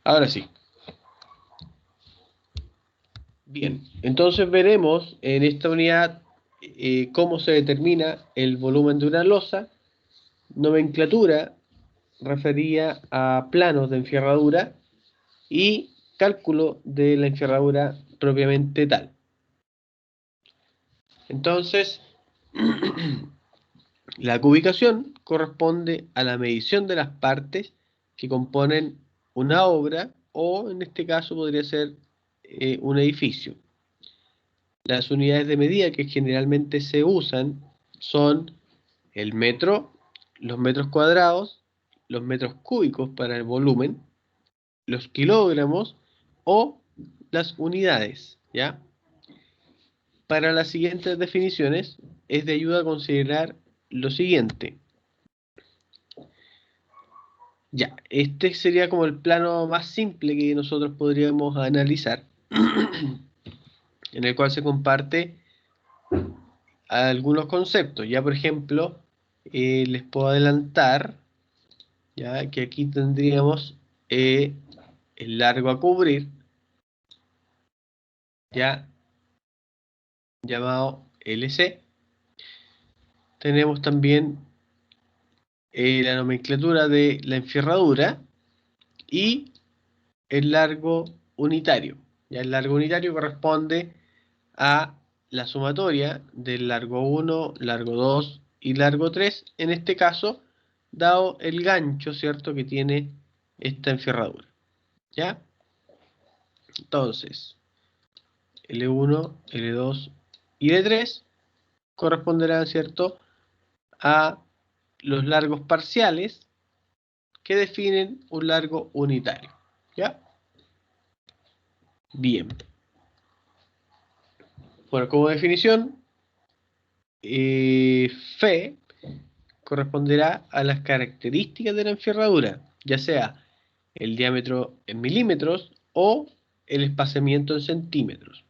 Ahora sí. Bien, entonces veremos en esta unidad cómo se determina el volumen de una losa, nomenclatura refería a planos de enferradura y cálculo de la enferradura propiamente tal. Entonces, la cubicación corresponde a la medición de las partes que componen una obra o, en este caso, podría ser un edificio. Las unidades de medida que generalmente se usan son el metro, los metros cuadrados, los metros cúbicos para el volumen, los kilogramos o las unidades, ¿ya? Para las siguientes definiciones es de ayuda a considerar lo siguiente. Ya, este sería como el plano más simple que nosotros podríamos analizar, en el cual se comparte algunos conceptos. Ya, por ejemplo, les puedo adelantar, ya que aquí tendríamos el largo a cubrir, ya llamado LC. Tenemos también la nomenclatura de la enferradura y el largo unitario. Ya el largo unitario corresponde a la sumatoria del largo 1, largo 2 y largo 3, en este caso, dado el gancho, ¿cierto?, que tiene esta enferradura. ¿Ya? Entonces, L1, L2 y L3 corresponderán, ¿cierto?, a los largos parciales que definen un largo unitario. ¿Ya? Bien. Bueno, como definición, Fe corresponderá a las características de la enferradura, ya sea el diámetro en milímetros o el espaciamiento en centímetros.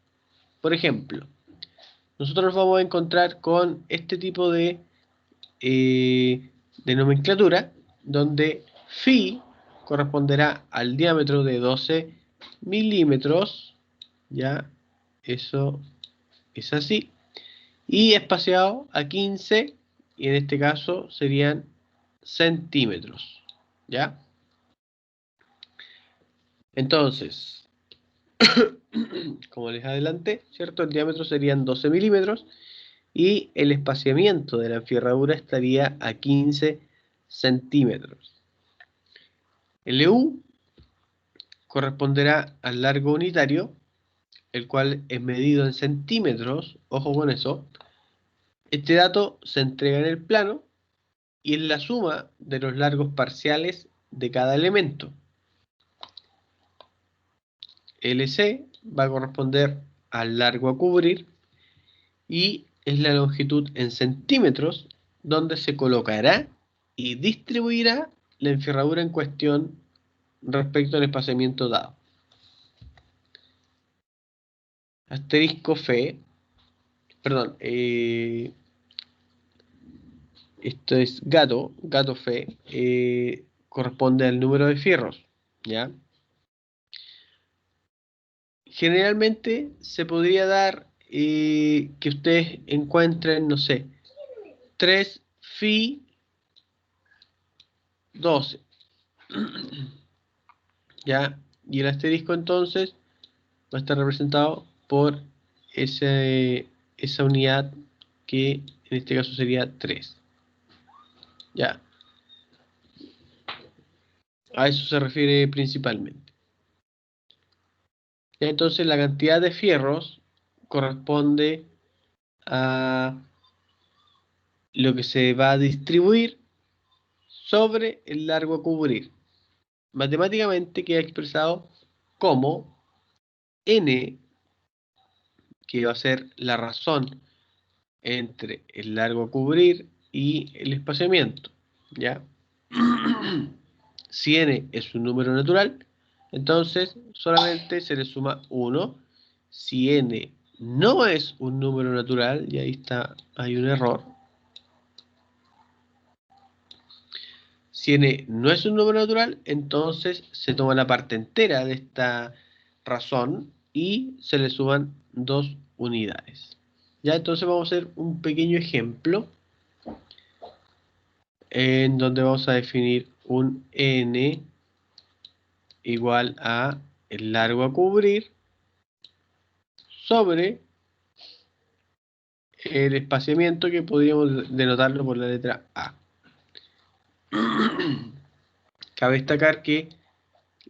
Por ejemplo, nosotros nos vamos a encontrar con este tipo de nomenclatura, donde Phi corresponderá al diámetro de 12 milímetros, ya, eso es así, y espaciado a 15, y en este caso serían centímetros, ¿ya? Entonces, como les adelanté, ¿cierto? El diámetro serían 12 milímetros y el espaciamiento de la enferradura estaría a 15 centímetros. LU corresponderá al largo unitario, el cual es medido en centímetros, ojo con eso. Este dato se entrega en el plano y es la suma de los largos parciales de cada elemento. LC va a corresponder al largo a cubrir y es la longitud en centímetros donde se colocará y distribuirá la enferradura en cuestión respecto al espaciamiento dado. Asterisco Fe, perdón, esto es gato Fe, corresponde al número de fierros, ¿ya? Generalmente se podría dar que ustedes encuentren, no sé, 3 Fi 12, ¿ya? Y el asterisco entonces va a estar representado por esa unidad que en este caso sería 3. ¿Ya? A eso se refiere principalmente. Entonces la cantidad de fierros corresponde a lo que se va a distribuir sobre el largo a cubrir. Matemáticamente queda expresado como n, que va a ser la razón entre el largo a cubrir y el espaciamiento, ¿ya? Si n es un número natural, entonces solamente se le suma 1. Si n no es un número natural, y ahí está, hay un error. Si n no es un número natural, entonces se toma la parte entera de esta razón y se le suman 2 unidades. Ya, entonces vamos a hacer un pequeño ejemplo en donde vamos a definir un n igual a el largo a cubrir sobre el espaciamiento, que podríamos denotarlo por la letra A. Cabe destacar que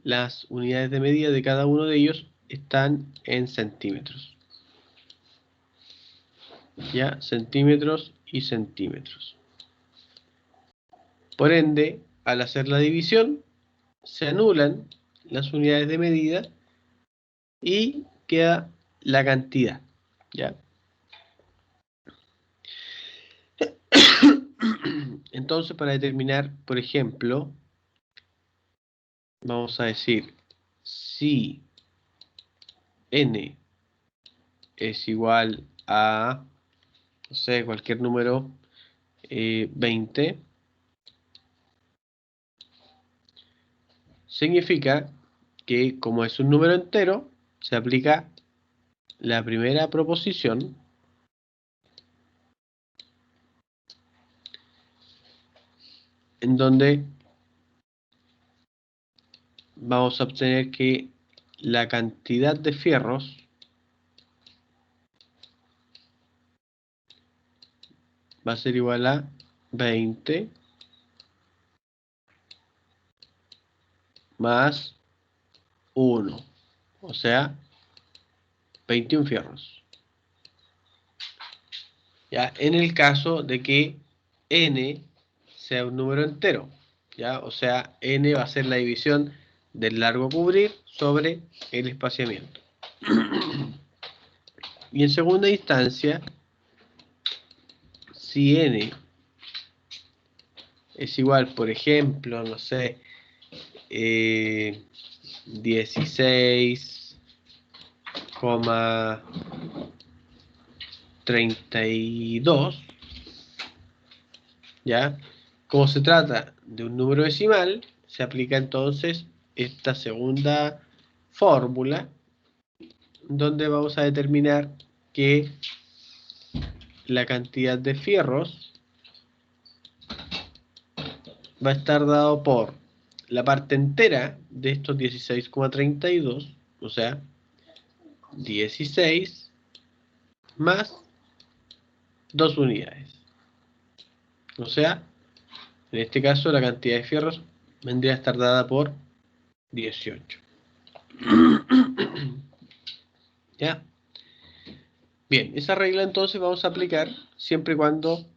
las unidades de medida de cada uno de ellos están en centímetros. Ya, centímetros y centímetros. Por ende, al hacer la división, se anulan las unidades de medida y queda la cantidad. ¿Ya? Entonces, para determinar, por ejemplo, vamos a decir, si n es igual a, no sé, cualquier número 20, significa que como es un número entero, se aplica la primera proposición en donde vamos a obtener que la cantidad de fierros va a ser igual a 20 más 1, o sea, 21 fierros. ¿Ya? En el caso de que n sea un número entero, ¿ya? O sea, n va a ser la división del largo a cubrir sobre el espaciamiento. Y en segunda instancia, si n es igual, por ejemplo, no sé, 16,32, ¿ya? Como se trata de un número decimal, se aplica entonces esta segunda fórmula, donde vamos a determinar que la cantidad de fierros va a estar dado por la parte entera de estos 16,32, o sea, 16 más 2 unidades. O sea, en este caso la cantidad de fierros vendría a estar dada por 18. ¿Ya? Bien, esa regla entonces vamos a aplicar siempre y cuando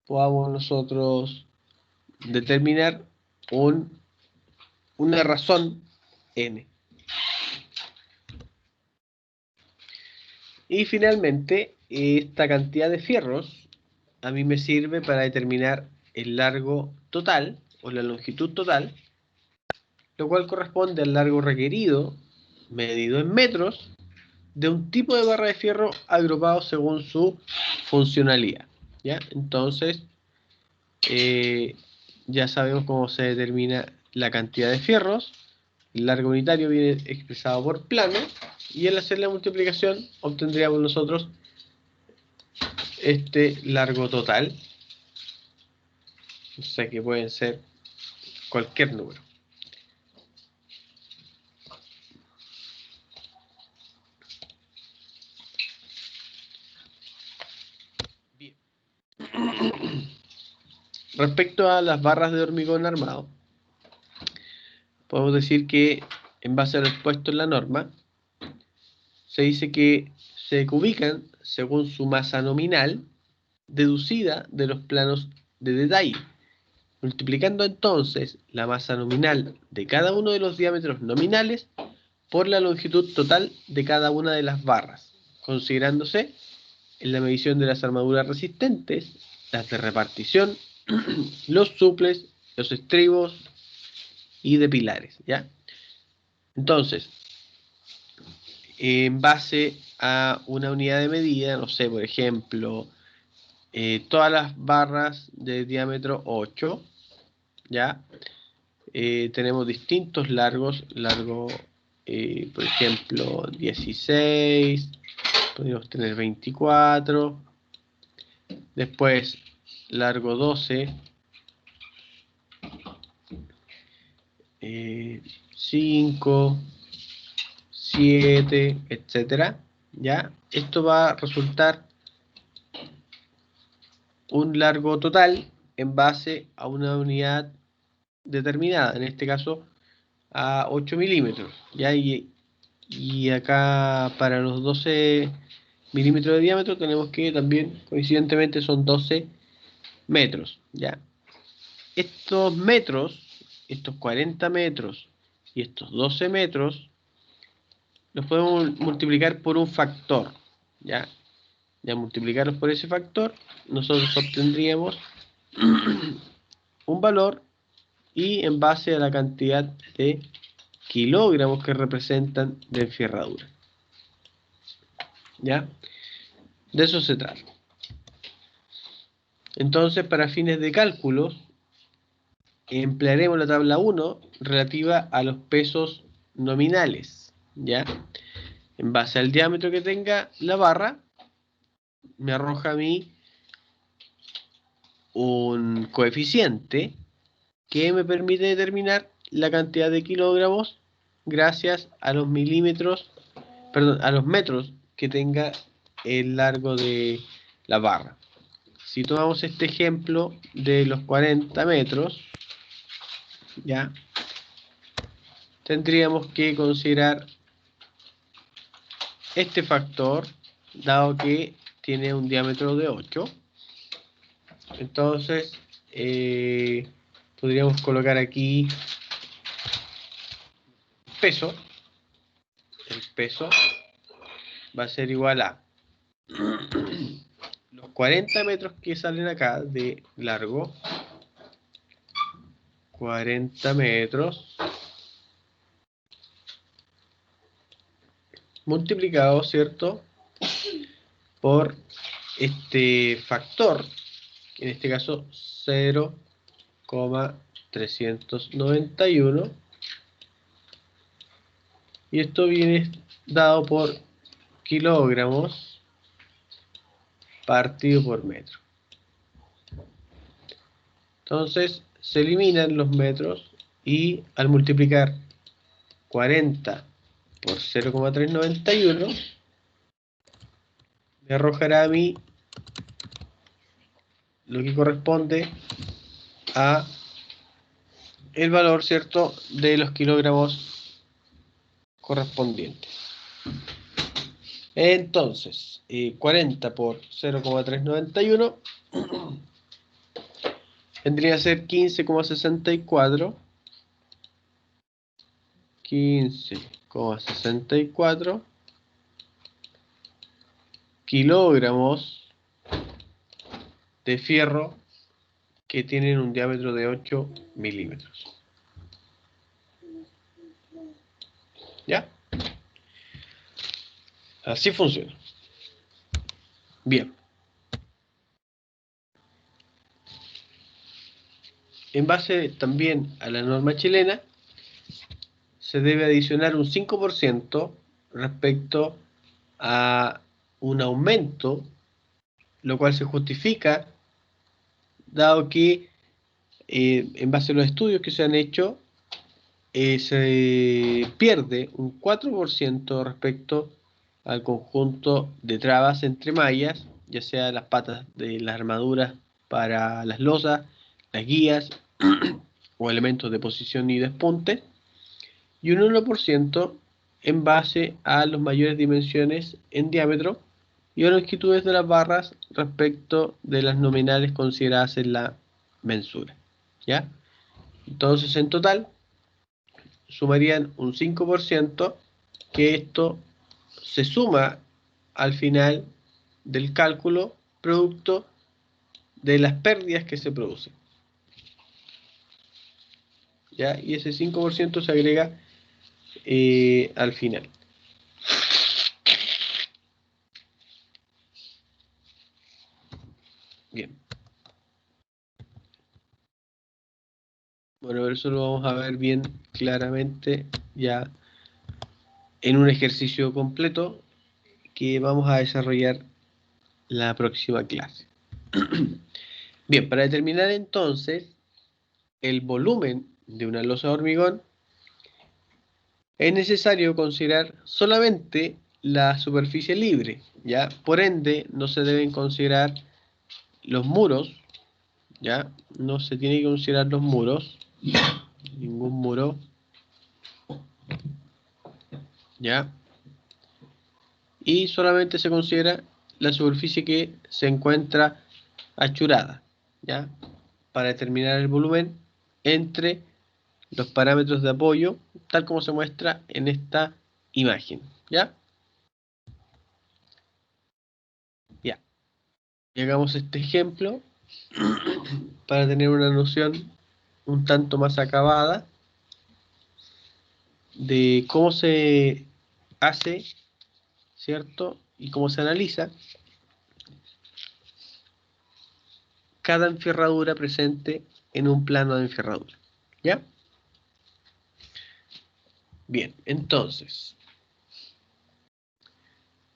podamos nosotros determinar una razón n. Y finalmente, esta cantidad de fierros a mí me sirve para determinar el largo total o la longitud total, lo cual corresponde al largo requerido, medido en metros, de un tipo de barra de fierro agrupado según su funcionalidad. ¿Ya? Entonces, ya sabemos cómo se determina la cantidad de fierros. El largo unitario viene expresado por plano, y al hacer la multiplicación obtendríamos nosotros este largo total, o sea que pueden ser cualquier número. Bien. Respecto a las barras de hormigón armado, podemos decir que en base a lo expuesto en la norma, se dice que se ubican según su masa nominal deducida de los planos de detalle, multiplicando entonces la masa nominal de cada uno de los diámetros nominales por la longitud total de cada una de las barras, considerándose en la medición de las armaduras resistentes, las de repartición, los suples, los estribos y de pilares, ¿ya? Entonces, en base a una unidad de medida, no sé, por ejemplo, todas las barras de diámetro 8, ¿ya? Tenemos distintos largos, por ejemplo, 16, podríamos tener 24, después largo 12, 5, 7, etcétera, ¿ya? Esto va a resultar un largo total en base a una unidad determinada, en este caso a 8 milímetros, ¿ya? Y acá para los 12 milímetros de diámetro tenemos que también coincidentemente son 12 metros, ¿ya? Estos metros, estos 40 metros y estos 12 metros, los podemos multiplicar por un factor, ¿ya? Ya multiplicarlos por ese factor, nosotros obtendríamos un valor y en base a la cantidad de kilogramos que representan de enferradura, ¿ya? De eso se trata. Entonces, para fines de cálculos, emplearemos la tabla 1 relativa a los pesos nominales, ¿ya? En base al diámetro que tenga la barra, me arroja a mí un coeficiente que me permite determinar la cantidad de kilogramos gracias a los milímetros, perdón, a los metros que tenga el largo de la barra. Si tomamos este ejemplo de los 40 metros, ya tendríamos que considerar este factor, dado que tiene un diámetro de 8. Entonces, podríamos colocar aquí peso. El peso va a ser igual a los 40 metros que salen acá de largo, 40 metros, multiplicado, ¿cierto?, por este factor, en este caso 0,391, y esto viene dado por kilogramos partido por metro. Entonces se eliminan los metros y al multiplicar 40 por 0,391 me arrojará a mí lo que corresponde a el valor, ¿cierto?, de los kilogramos correspondientes. Entonces, 40 por 0,391 vendría a ser 15,64. 15,64 kilogramos de fierro que tienen un diámetro de 8 milímetros. ¿Ya? Así funciona. Bien. En base también a la norma chilena, se debe adicionar un 5% respecto a un aumento, lo cual se justifica dado que en base a los estudios que se han hecho, se pierde un 4% respecto al conjunto de trabas entre mallas, ya sea las patas de las armaduras para las losas, las guías o elementos de posición y despunte, y un 1% en base a las mayores dimensiones en diámetro y a longitudes de las barras respecto de las nominales consideradas en la mensura, ¿ya? Entonces, en total, sumarían un 5%, que esto se suma al final del cálculo producto de las pérdidas que se producen, ¿ya? Y ese 5% se agrega al final. Bien. Bueno, pero eso lo vamos a ver bien claramente ya en un ejercicio completo que vamos a desarrollar la próxima clase. Bien, para determinar entonces el volumen de una losa de hormigón, es necesario considerar solamente la superficie libre, ¿ya? Por ende, no se deben considerar los muros, ¿ya? No se tiene que considerar los muros, ningún muro, ¿ya? Y solamente se considera la superficie que se encuentra achurada, ¿ya? Para determinar el volumen entre los parámetros de apoyo, tal como se muestra en esta imagen, ¿ya? Ya. Y hagamos este ejemplo para tener una noción un tanto más acabada de cómo se hace, ¿cierto? Y cómo se analiza cada enferradura presente en un plano de enferradura, ¿ya? Bien, entonces,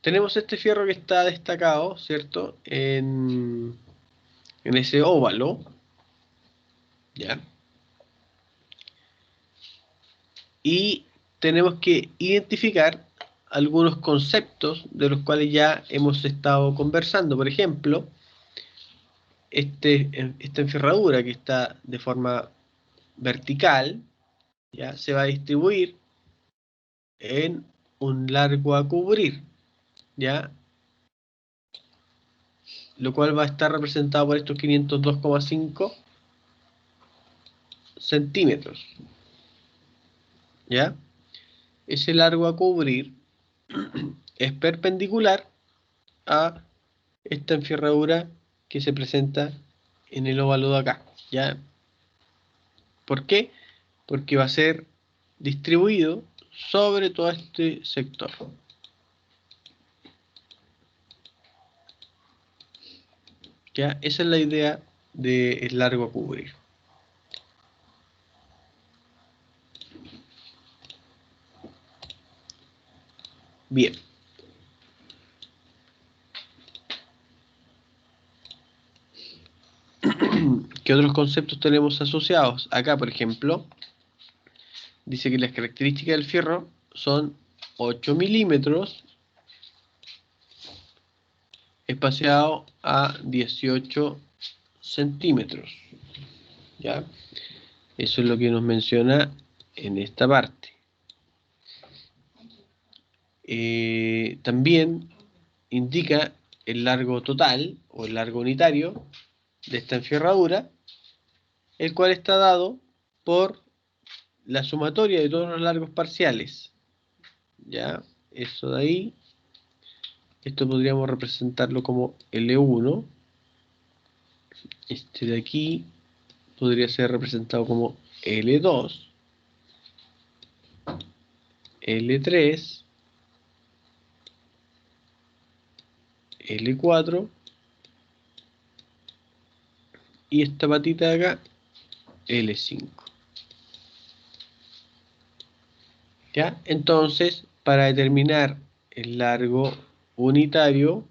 tenemos este fierro que está destacado, ¿cierto? En ese óvalo, ¿ya? Y tenemos que identificar algunos conceptos de los cuales ya hemos estado conversando. Por ejemplo, esta enferradura que está de forma vertical, ¿ya? Se va a distribuir en un largo a cubrir, ¿ya? Lo cual va a estar representado por estos 502,5 centímetros, ¿ya? Ese largo a cubrir es perpendicular a esta enferradura que se presenta en el óvalo de acá, ¿ya? ¿Por qué? Porque va a ser distribuido sobre todo este sector. ¿Ya? Esa es la idea del largo a cubrir. Bien. ¿Qué otros conceptos tenemos asociados? Acá, por ejemplo, dice que las características del fierro son 8 milímetros espaciado a 18 centímetros. ¿Ya? Eso es lo que nos menciona en esta parte. También indica el largo total o el largo unitario de esta enferradura, el cual está dado por la sumatoria de todos los largos parciales. ¿Ya? Eso de ahí. Esto podríamos representarlo como L1. Este de aquí podría ser representado como L2, L3, L4 y esta patita de acá, L5. ¿Ya? Entonces, para determinar el largo unitario,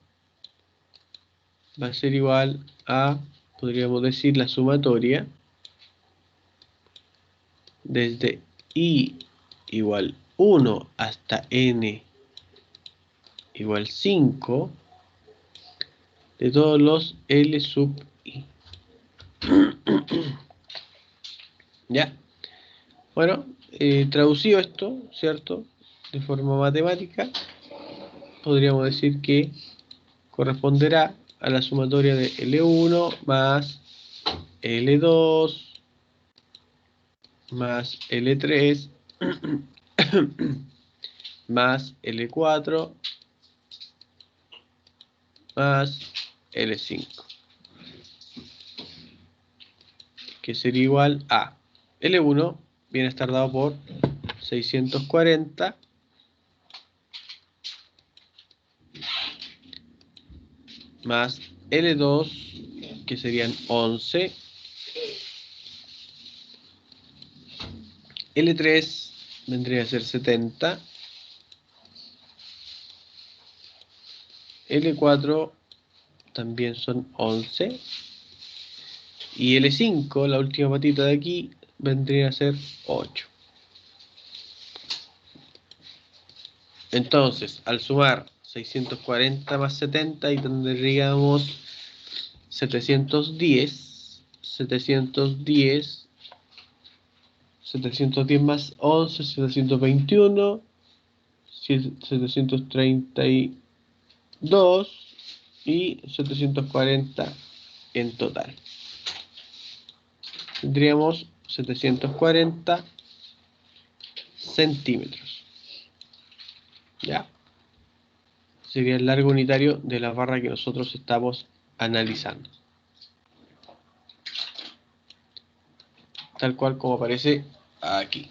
va a ser igual a, podríamos decir, la sumatoria desde I igual 1 hasta N igual 5 de todos los L sub I. ¿Ya? Bueno, traducido esto, ¿cierto? De forma matemática, podríamos decir que corresponderá a la sumatoria de L1 más L2 más L3 más L4 más L5, que sería igual a L1 viene a estar dado por 640 más L2, que serían 11, L3 vendría a ser 70. L4 también son 11. Y L5, la última patita de aquí, vendría a ser 8. Entonces, al sumar 640 más 70, y tendríamos 710. 710 más 11, 721. 732 y 740 en total. Tendríamos 740 centímetros. ¿Ya? Sería el largo unitario de la barra que nosotros estamos analizando. Tal cual como aparece aquí.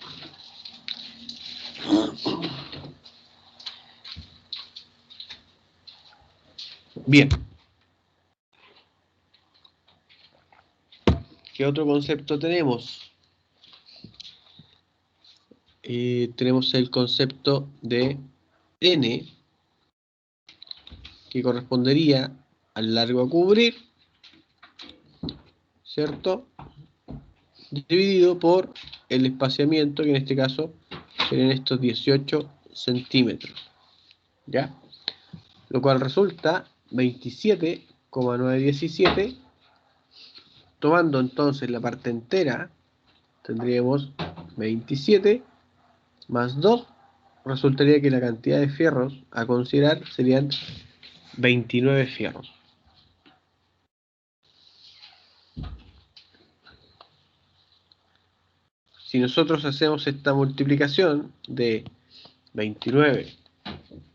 Bien. ¿Qué otro concepto tenemos? Tenemos el concepto de N, que correspondería al largo a cubrir, ¿cierto? Dividido por el espaciamiento, que en este caso serían estos 18 centímetros. ¿Ya? Lo cual resulta 27,917. Tomando entonces la parte entera, tendríamos 27 más 2. Resultaría que la cantidad de fierros a considerar serían 29 fierros. Si nosotros hacemos esta multiplicación de 29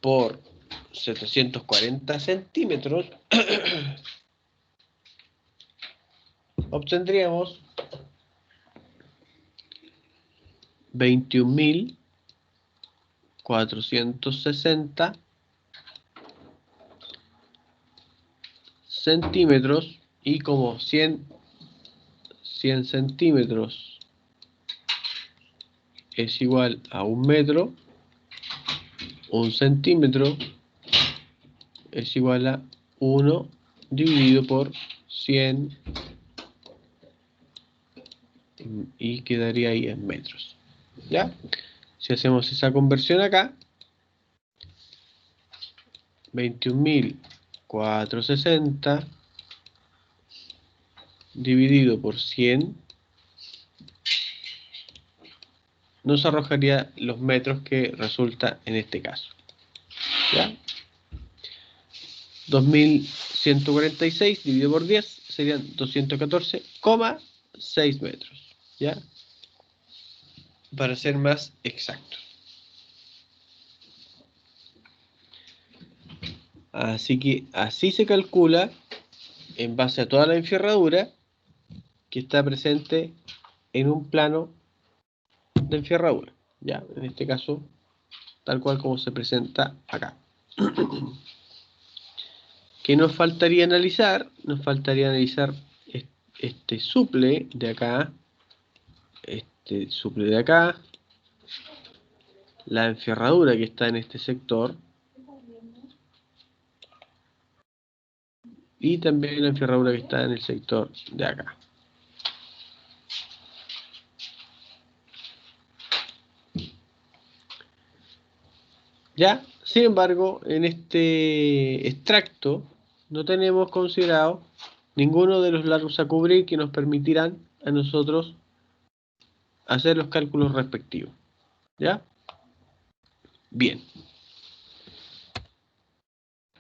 por 740 centímetros, obtendríamos 21.460 centímetros, y como 100 centímetros es igual a 1 metro, 1 centímetro es igual a 1 dividido por 100, y quedaría ahí en metros. ¿Ya? Si hacemos esa conversión acá, 21.460 dividido por 100 nos arrojaría los metros que resulta en este caso. ¿Ya? 2.146 dividido por 10 serían 214,6 metros. ¿Ya? Para ser más exactos. Así que así se calcula en base a toda la enferradura que está presente en un plano de enferradura. ¿Ya? En este caso, tal cual como se presenta acá. ¿Qué nos faltaría analizar? Nos faltaría analizar este suple de acá, este suple de acá, la enferradura que está en este sector, y también la enferradura que está en el sector de acá. ¿Ya? Sin embargo, en este extracto no tenemos considerado ninguno de los largos a cubrir que nos permitirán a nosotros hacer los cálculos respectivos. ¿Ya? Bien.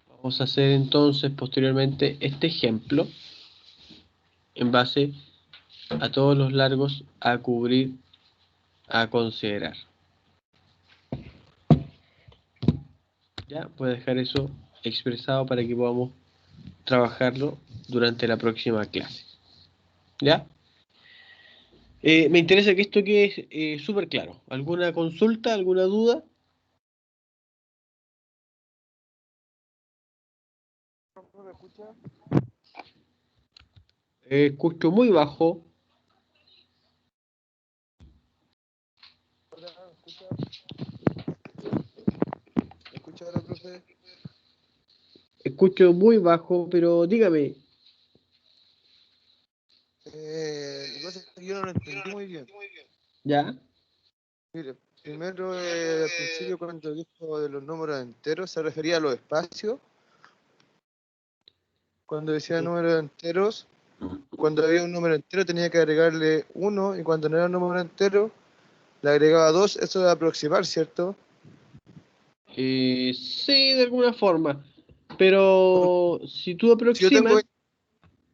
Vamos a hacer entonces posteriormente este ejemplo en base a todos los largos a cubrir, a considerar. ¿Ya? Voy a dejar eso expresado para que podamos trabajarlo durante la próxima clase. ¿Ya? Me interesa que esto quede súper claro. ¿Alguna consulta, alguna duda? ¿Me escucha? Escucho muy bajo. Hola, ¿me escucha ahora, profe? Escucho muy bajo, pero dígame. Lo que pasa es que yo no lo entendí muy bien. ¿Ya? Mire, primero, al principio, cuando dijo de los números enteros, se refería a los espacios. Cuando decía números enteros, cuando había un número entero tenía que agregarle 1, y cuando no era un número entero, le agregaba 2. Eso es aproximar, ¿cierto? Sí, de alguna forma. Porque Pero si tú si yo tengo, aproximas,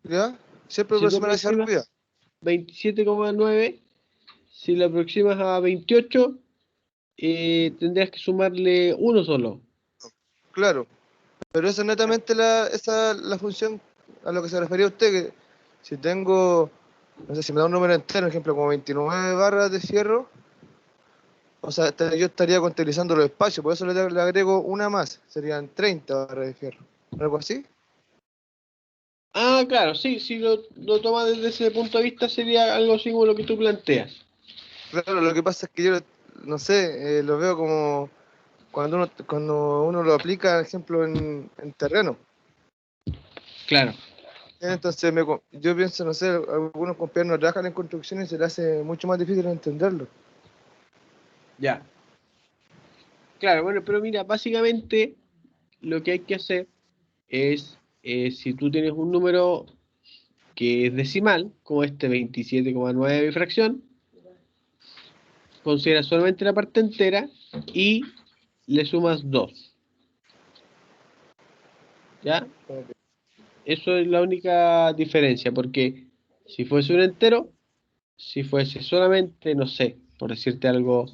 ¿ya? Siempre si tú aproximar hacia aproximas arriba. 27,9, si lo aproximas a 28, tendrías que sumarle uno solo. Claro. Pero eso es netamente la función a lo que se refería usted, que si tengo, no sé, si me da un número entero, por ejemplo, como 29 barras de fierro, o sea, yo estaría contabilizando los espacios, por eso le agrego una más, serían 30 barras de fierro. ¿Algo así? Ah, claro, sí, si lo tomas desde ese punto de vista sería algo así como lo que tú planteas. Claro, lo que pasa es que yo, no sé, lo veo como cuando uno lo aplica, por ejemplo, en terreno. Claro, Entonces, yo pienso, no sé, algunos compañeros no trabajan en construcción y se les hace mucho más difícil entenderlo. ya. Claro, bueno, pero mira, básicamente lo que hay que hacer es, si tú tienes un número que es decimal, como este 27,9 y fracción, considera solamente la parte entera y le sumas 2, ¿ya? Como Eso es la única diferencia, porque si fuese un entero, si fuese solamente, no sé, por decirte algo,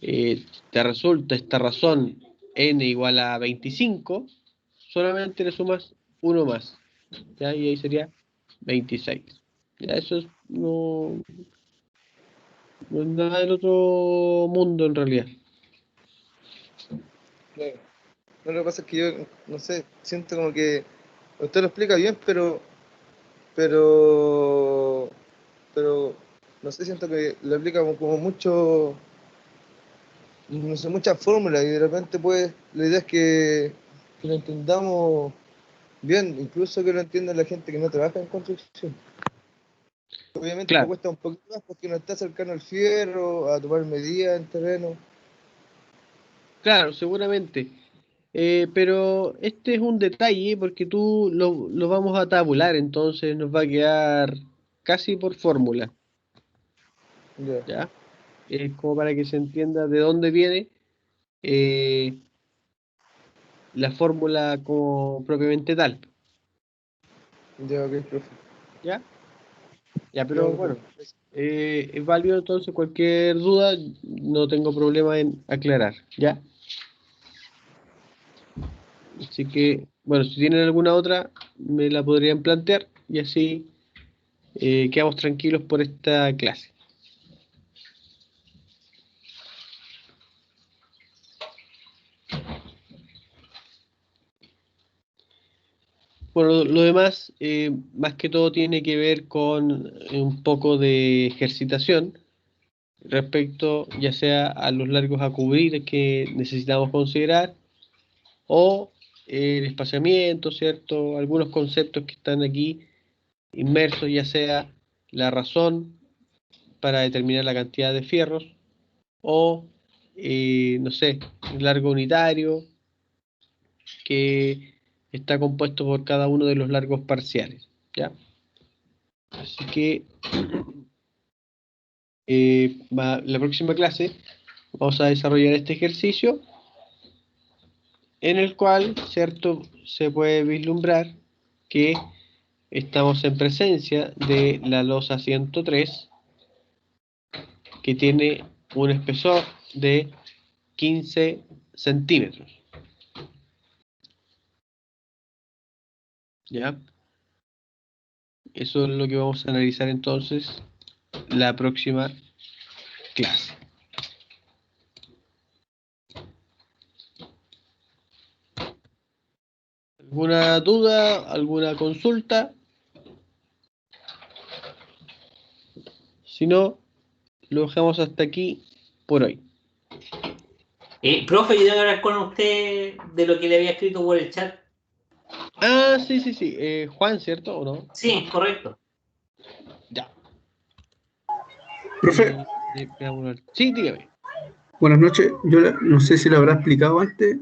te resulta esta razón n igual a 25, solamente le sumas uno más, ¿ya? Y ahí sería 26. Ya eso no es nada del otro mundo en realidad. claro. No, lo que pasa es que yo, no sé, siento como que usted lo explica bien, pero, pero, no sé, siento que lo explica como mucho, no sé, muchas fórmulas y de repente, pues, la idea es que lo entendamos bien, incluso que lo entienda la gente que no trabaja en construcción. Obviamente le Claro, cuesta un poquito más porque no está cercano al fierro, a tomar medidas en terreno. claro, seguramente. Pero este es un detalle porque tú lo vamos a tabular, entonces nos va a quedar casi por fórmula, Ya, ¿ya? Es como para que se entienda de dónde viene eh, la fórmula como propiamente tal, ya, ok, profe. ¿ya? Ya, Ya, pero profe. bueno, es válido entonces cualquier duda, no tengo problema en aclarar, ¿ya? Así que, bueno, si tienen alguna otra, me la podrían plantear y así quedamos tranquilos por esta clase. Bueno, lo demás, más que todo, tiene que ver con un poco de ejercitación respecto ya sea a los largos a cubrir que necesitamos considerar o el espaciamiento, ¿cierto? Algunos conceptos que están aquí inmersos, ya sea la razón para determinar la cantidad de fierros o, no sé, el largo unitario que está compuesto por cada uno de los largos parciales, ¿ya? Así que la próxima clase vamos a desarrollar este ejercicio en el cual, ¿cierto?, se puede vislumbrar que estamos en presencia de la losa 103 que tiene un espesor de 15 centímetros, ¿ya? Eso es lo que vamos a analizar entonces la próxima clase. ¿Alguna duda? ¿Alguna consulta? Si no, lo dejamos hasta aquí por hoy. Profe, yo tengo que hablar con usted de lo que le había escrito por el chat. Ah, sí. Juan, ¿cierto o no? Sí, correcto. Ya. Profe, Sí, dígame. buenas noches. Yo no sé si lo habrá explicado antes,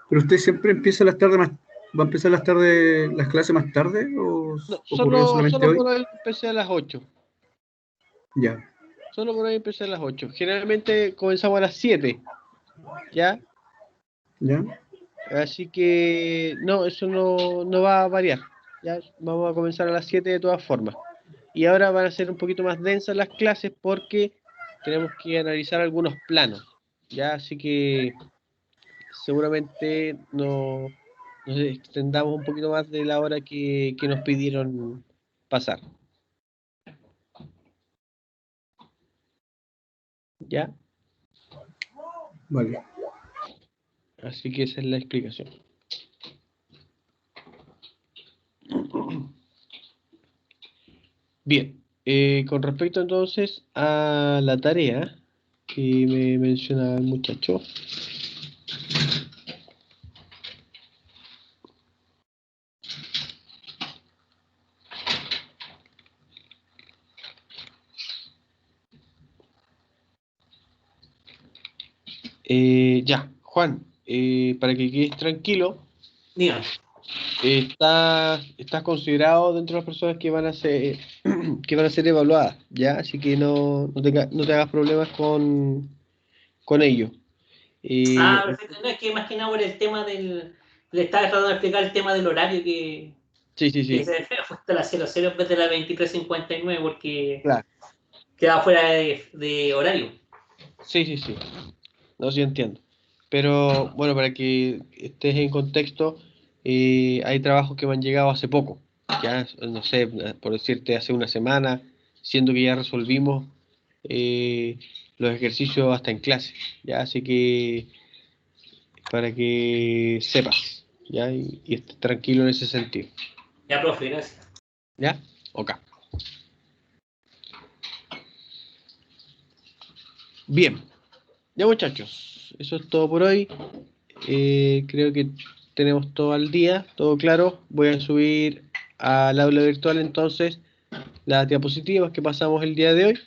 pero usted siempre empieza las tardes más, ¿va a empezar las clases más tarde o No, ocurrió solamente hoy? por hoy empecé a las 8. Ya, Solo por hoy empecé a las 8. Generalmente comenzamos a las 7. ¿Ya? ya, Así que no, eso no va a variar. Ya vamos a comenzar a las 7 de todas formas. Y ahora van a ser un poquito más densas las clases porque tenemos que analizar algunos planos. Ya, así que seguramente nos extendamos un poquito más de la hora que nos pidieron pasar. ¿Ya? vale. Así que esa es la explicación. Bien, con respecto entonces a la tarea que me menciona el muchacho. Ya, Juan, para que quedes tranquilo, Dígame. estás considerado dentro de las personas que van a ser que van a ser evaluadas, ¿ya? Así que no te hagas problemas con ello. Perfecto. No, es que más que nada por el tema del... Le estaba tratando de explicar el tema del horario que Sí, se fue hasta la 00 en vez de la 23:59 porque claro. quedaba fuera de horario. Sí. No, sí entiendo. Pero bueno, para que estés en contexto, hay trabajos que me han llegado hace poco, ya, no sé, por decirte, hace una semana, siendo que ya resolvimos los ejercicios hasta en clase, ya, así que para que sepas, ya, y estés tranquilo en ese sentido, Ya, profe, gracias. ya, ok. Bien, ya muchachos, eso es todo por hoy. Creo que tenemos todo al día, todo claro. Voy a subir al aula virtual entonces las diapositivas que pasamos el día de hoy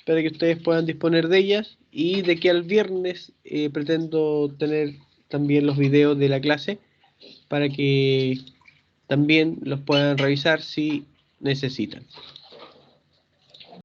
para que ustedes puedan disponer de ellas y de que al viernes pretendo tener también los videos de la clase para que también los puedan revisar si necesitan.